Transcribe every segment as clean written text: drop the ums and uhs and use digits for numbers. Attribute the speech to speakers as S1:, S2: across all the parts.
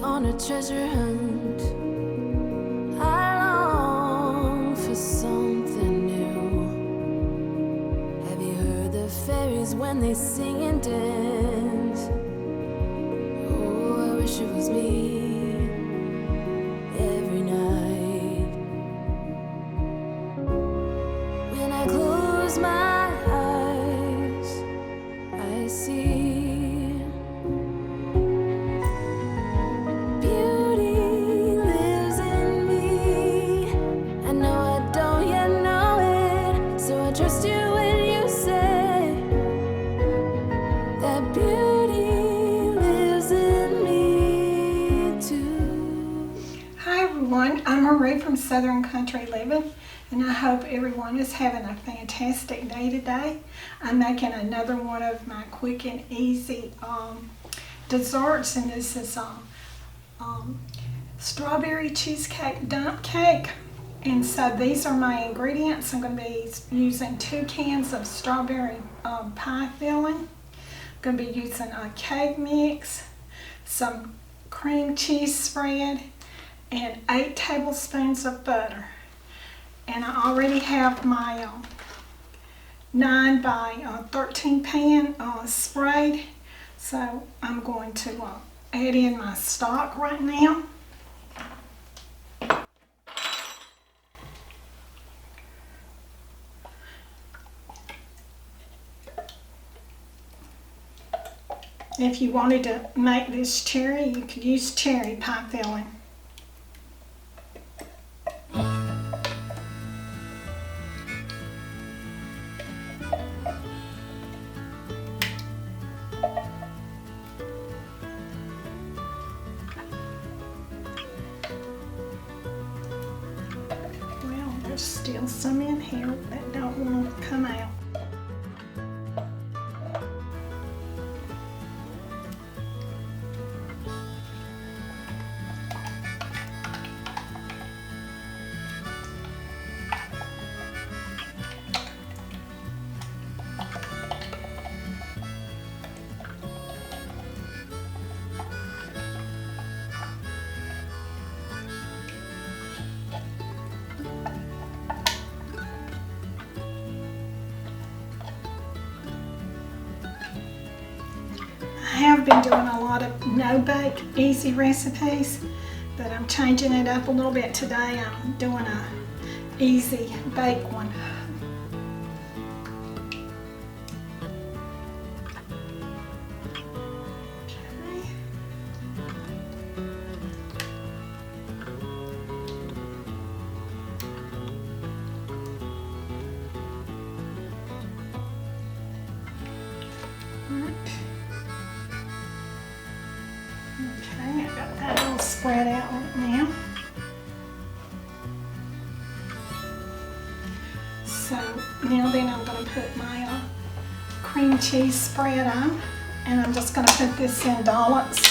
S1: on a treasure hunt. I long for something new. Have you heard the fairies when they sing and dance? Oh, I wish it was me every night. When I close my eyes, I see
S2: I'm Marie from Southern Country Living, and I hope everyone is having a fantastic day today. I'm making another one of my quick and easy desserts, and this is strawberry cheesecake dump cake. And so these are my ingredients. I'm going to be using 2 cans of strawberry pie filling. I'm going to be using a cake mix, some cream cheese spread, and 8 tablespoons of butter. And I already have my 9 by 13 pan sprayed, so I'm going to add in my stock right now. If you wanted to make this cherry, you could use cherry pie filling. There's still some in here that don't want to come out. I have been doing a lot of no-bake easy recipes, but I'm changing it up a little bit today. I'm doing a easy bake one. Okay, I got that all spread out right now. So now then I'm going to put my cream cheese spread on, and I'm just going to put this in dollops.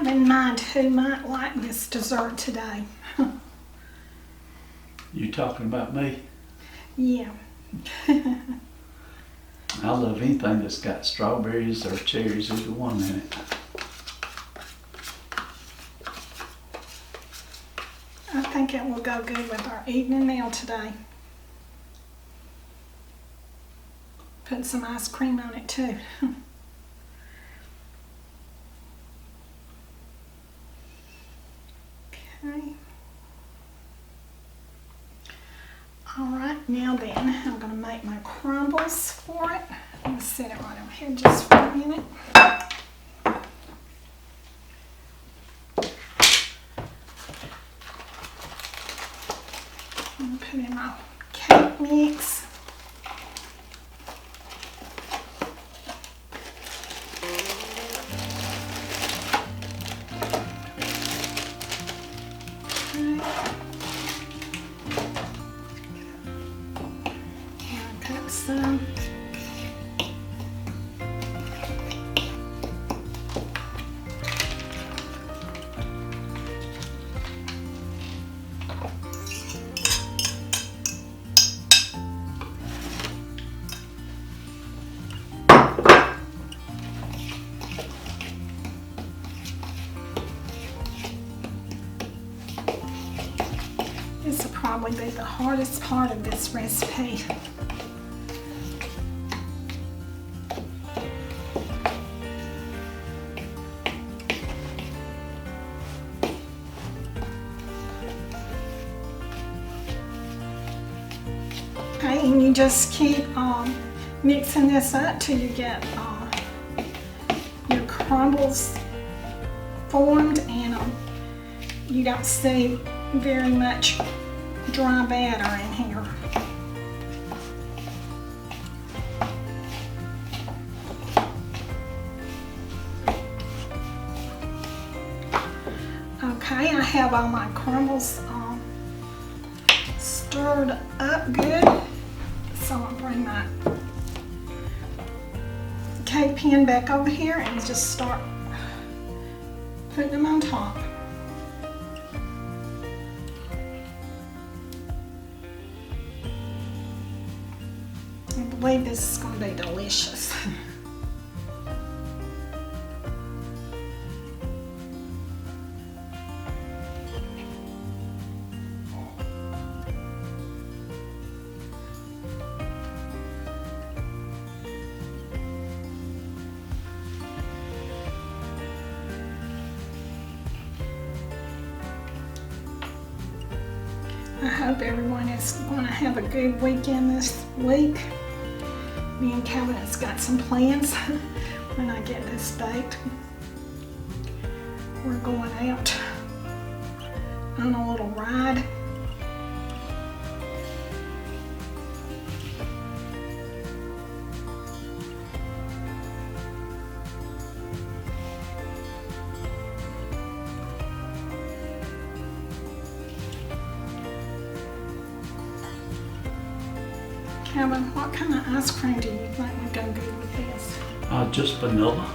S2: in mind who might like this dessert today.
S3: You talking about me?
S2: Yeah.
S3: I love anything that's got strawberries or cherries, either one in it.
S2: I think it will go good with our evening meal today. Put some ice cream on it too. Okay. Alright, now then, I'm going to make my crumbles for it. I'm going to set it right over here just for a minute. I'm going to put in my cake mix. Some. This will probably be the hardest part of this recipe. Okay, and you just keep mixing this up till you get your crumbles formed, and you don't see very much dry batter in here. Okay, I have all my crumbles stirred up good, so I'll bring my cake pan back over here and just start putting them on top. I believe this is going to be delicious. I hope everyone is going to have a good weekend this week. Me and Kevin has got some plans when I get this baked. We're going out on a little ride. Kevin, what kind of ice cream do you think would go good with this?
S3: Just vanilla.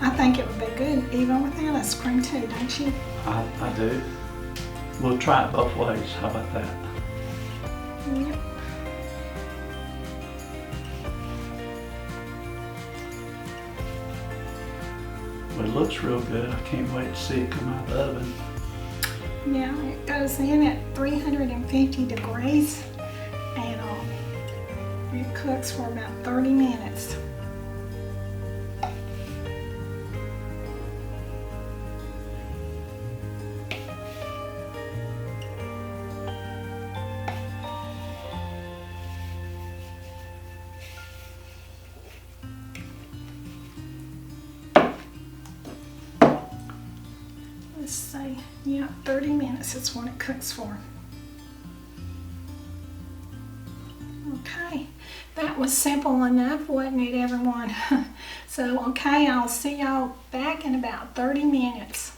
S2: I think it would be good even without ice cream too, don't you?
S3: I do. We'll try it both ways. How about that?
S2: Yep.
S3: Well, it looks real good. I can't wait to see it come out of the oven.
S2: Yeah, it goes in at 350 degrees and it cooks for about 30 minutes. Let's say, yeah, 30 minutes is what it cooks for. Okay, that was simple enough, wasn't it, everyone? So, okay, I'll see y'all back in about 30 minutes.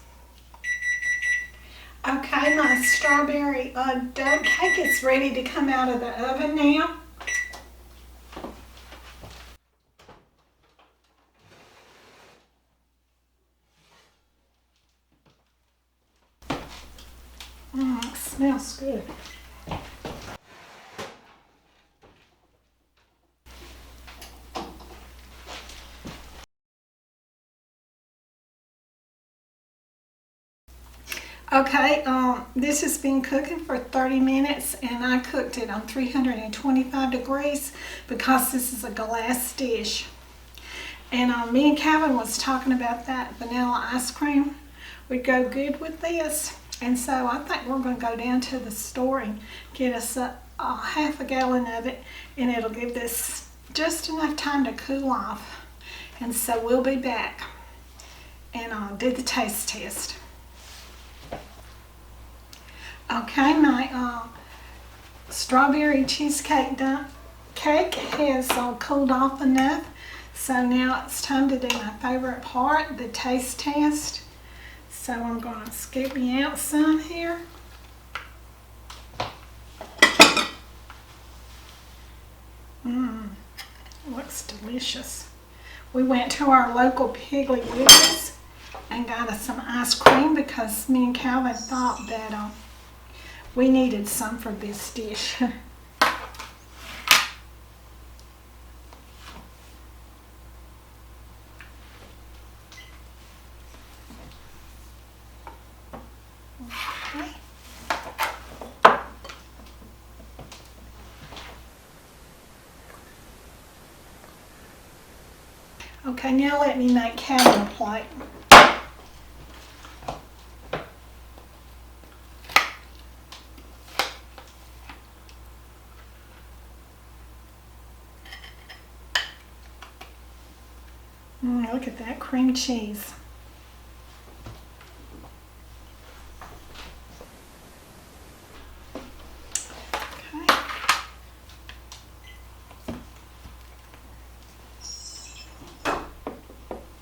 S2: Okay, my strawberry dough cake is ready to come out of the oven now. It smells good. Okay, this has been cooking for 30 minutes and I cooked it on 325 degrees because this is a glass dish. And me and Calvin was talking about that vanilla ice cream would go good with this. And so I think we're going to go down to the store and get us a half a gallon of it, and it'll give this just enough time to cool off. And so we'll be back and do the taste test. Okay, my strawberry cheesecake cake has cooled off enough. So now it's time to do my favorite part, the taste test. So I'm going to scoop me out some here. Looks delicious. We went to our local Piggly Wiggly's and got us some ice cream because me and Calvin thought that we needed some for this dish. Okay, now let me make Calvin a plate. Look at that cream cheese. Okay.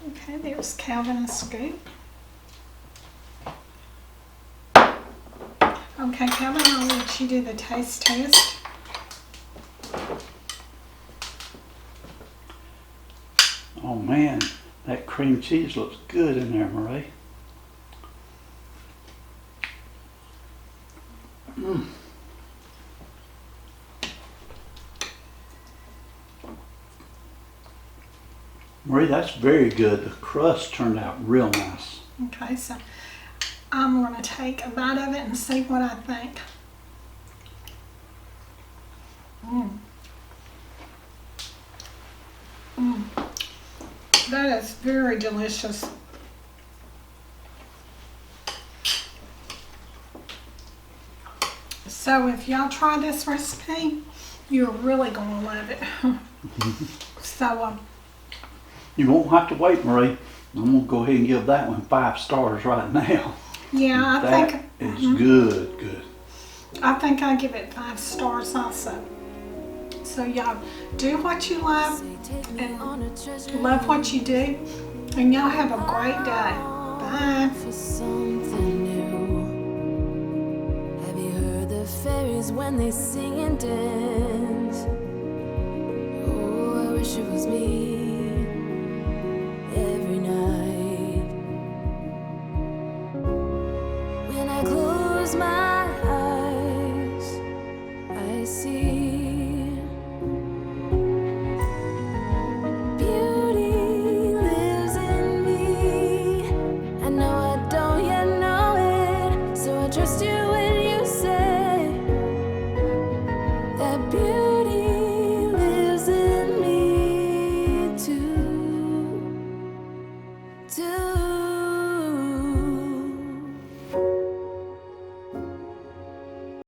S2: Okay, there's Calvin a scoop. Okay, Calvin, I'll let you do the taste test.
S3: Oh man, that cream cheese looks good in there, Marie. Marie, that's very good. The crust turned out real nice.
S2: Okay, so I'm going to take a bite of it and see what I think. That is very delicious. So if y'all try this recipe, you're really going to love it. So
S3: You won't have to wait, Marie. I'm going to go ahead and give that one 5 stars right now.
S2: yeah, I think
S3: it's good.
S2: I think I give it 5 stars also. So y'all do what you love and love what you do, and y'all have a great day. Bye.
S1: For something new. Have you heard the fairies when they sing and dance? Oh, I wish it was me every night. When I close my eyes, I see beauty lives in me. I know I don't yet know it, so I trust you.